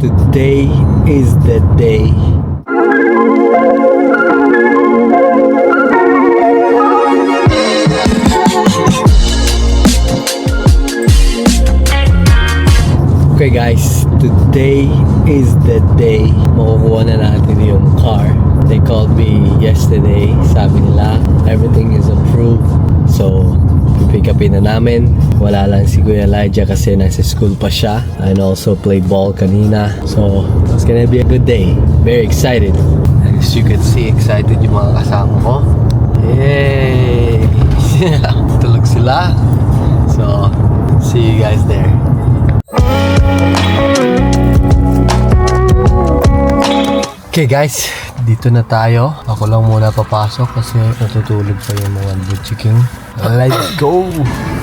Today is the day. Okay guys, today is the day. Makukuha na natin yung car. They called me yesterday. Sabi nila, everything is approved. So, pick upin na namin. Wala lang si Kuya Elijah kasi nasa school pa siya. And also played ball kanina. So, it's gonna be a good day. Very excited. As you can see, excited yung mga kasama ko. Yay! Tulog sila. So, see you guys there. Okay guys, dito na tayo. Ako lang muna papasok kasi natutulog pa yung mga butchiking. Let's go!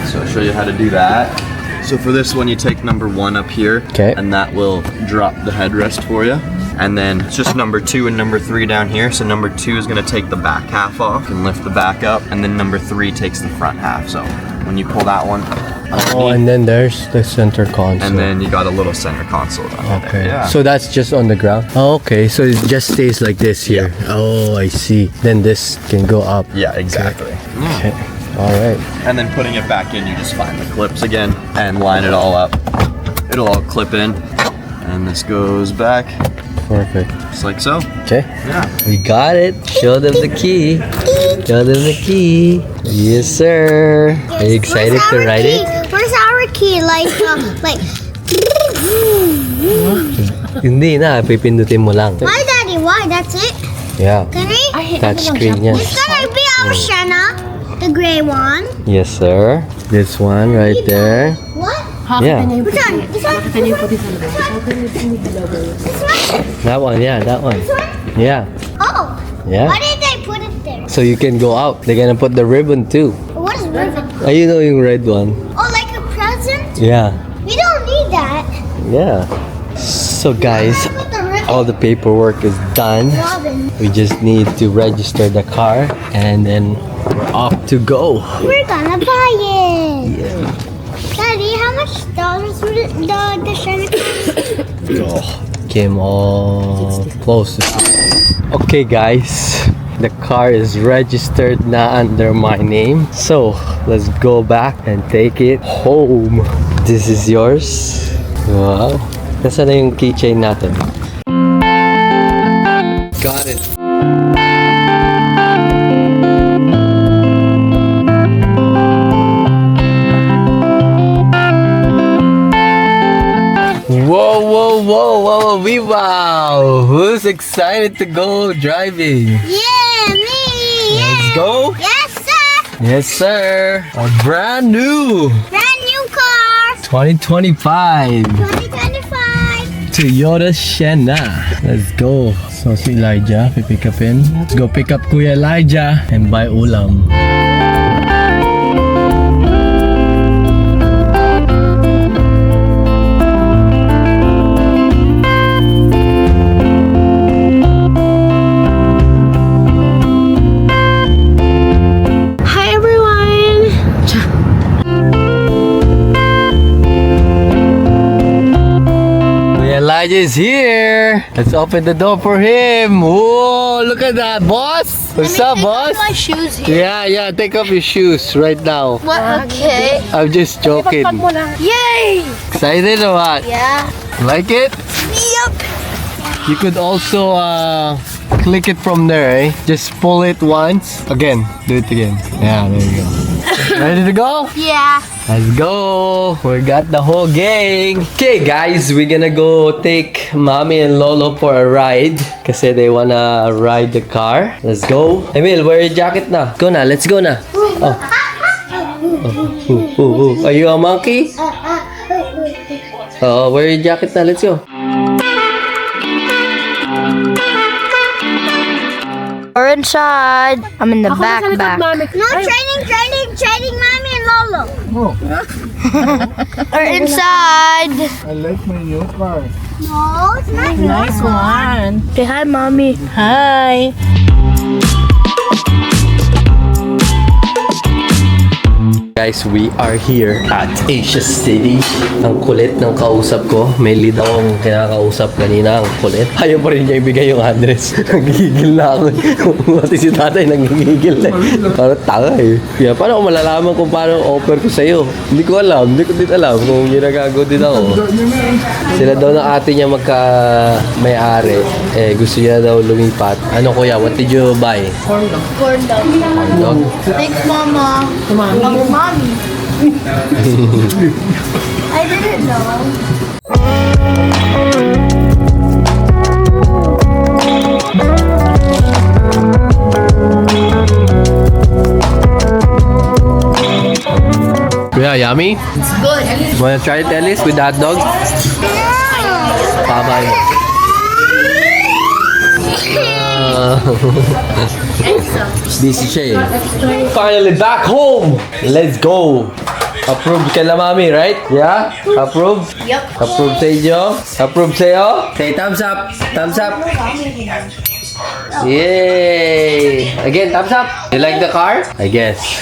So I'll show you how to do that. So for this one, you take number 1 up here, Okay. and that will drop the headrest for you. And then it's just number 2 and number 3 down here. So number 2 is gonna take the back half off and lift the back up, and then number 3 takes the front half. So when you pull that one, Oh, and then there's the center console. and then you got a little center console down Okay. there. Yeah. So that's just on the ground? Oh, okay. So it just stays like this here. Oh, I see. Then this can go up. Yeah, exactly. Okay. All right. And then putting it back in, you just find the clips again and line it all up. It'll all clip in, and this goes back Perfect. just like so. Okay. Yeah. We got it. Show them the key. Show them the key. Yes, sir. Are you excited to ride it? Where's our key? Like. Hindi na. Pipindutin mo lang. Why, Daddy? Why? That's it? Yeah. Can we? Touch screen yan. It's gonna be our Shanna, the gray one. Yes, sir. This one right there. What? Yeah. Which one? This one? This one? That one. Yeah, that one. This one? Yeah. Oh. Yeah. Why did they put it there? So you can go out. They're gonna put the ribbon too. What is ribbon? You know yung red one. Oh, like a present? Yeah. We don't need that. Yeah. So guys, Put the ribbon. all the paperwork is done. Robin. We just need to register the car and then we're off to go. We're gonna buy it. Yeah. Daddy, how much dollars would the Shanna cost? Came all close. Okay guys, the car is registered na under my name. So let's go back and take it home. This is yours. Wow. Nasaan na yung keychain natin? Got it. Whoa, whoa, whoa, whoa, wow! Who's excited to go driving? Yeah, me. Let's Yeah. go! Yes, sir. Yes, sir! A brand new Brand new car. 2025 2025. Toyota Sienna. Let's go. So si Elijah, pick up in. Let's go pick up Kuya Elijah and buy ulam. Hi, everyone. Kuya Elijah is here. Let's open the door for him. Whoa, look at that, boss. What's up, boss? My shoes here. Yeah, take off your shoes right now. What? Okay. I'm just joking. Yay. Excited or what? Yeah. Like it? Yep. You could also click it from there, eh? Just pull it once. Again, do it again. Yeah, there you go. Ready to go? Yeah. Let's go! We got the whole gang! Okay guys, we're gonna go take Mommy and Lolo for a ride kasi they wanna ride the car. Let's go! Emil, wear your jacket na. Go na, let's go na. Oh. Are you a monkey? Oh, wear your jacket na, let's go. We're inside. I'm in the back. No, training, Mommy and Lolo. We're inside. I like my new car. No, it's not nice one. Say hi, Mommy. Hi. Guys, we are here at Asia City. Ang kulit ng kausap ko. May lead akong kinakausap kanina. Ang kulit. Ayaw pa rin niya ibigay yung address. Nagigigil na ako. Pati si tatay nagigigil na. Parang tanga eh. Kaya paano ko malalaman kung paano offer ko sa'yo? Hindi ko alam. Hindi ko din alam kung ginagago din ako. Sila daw ng ate niya may-ari. Gusto niya daw lumipat. Ano kuya? What did you buy? Corn dog. Corn dog? Thanks, Mama. Mommy. I didn't know. Kuya, yummy? It's good. Wanna try it, Ellis, with hot dog? Papa. Busy siya eh. Finally back home! Let's go! Approved ka na, mami, right? Yeah? Approved? Yep. Approved sa inyo? Approved sa'yo? Say thumbs up! Thumbs up! Yay! Again, thumbs up! You like the car? I guess.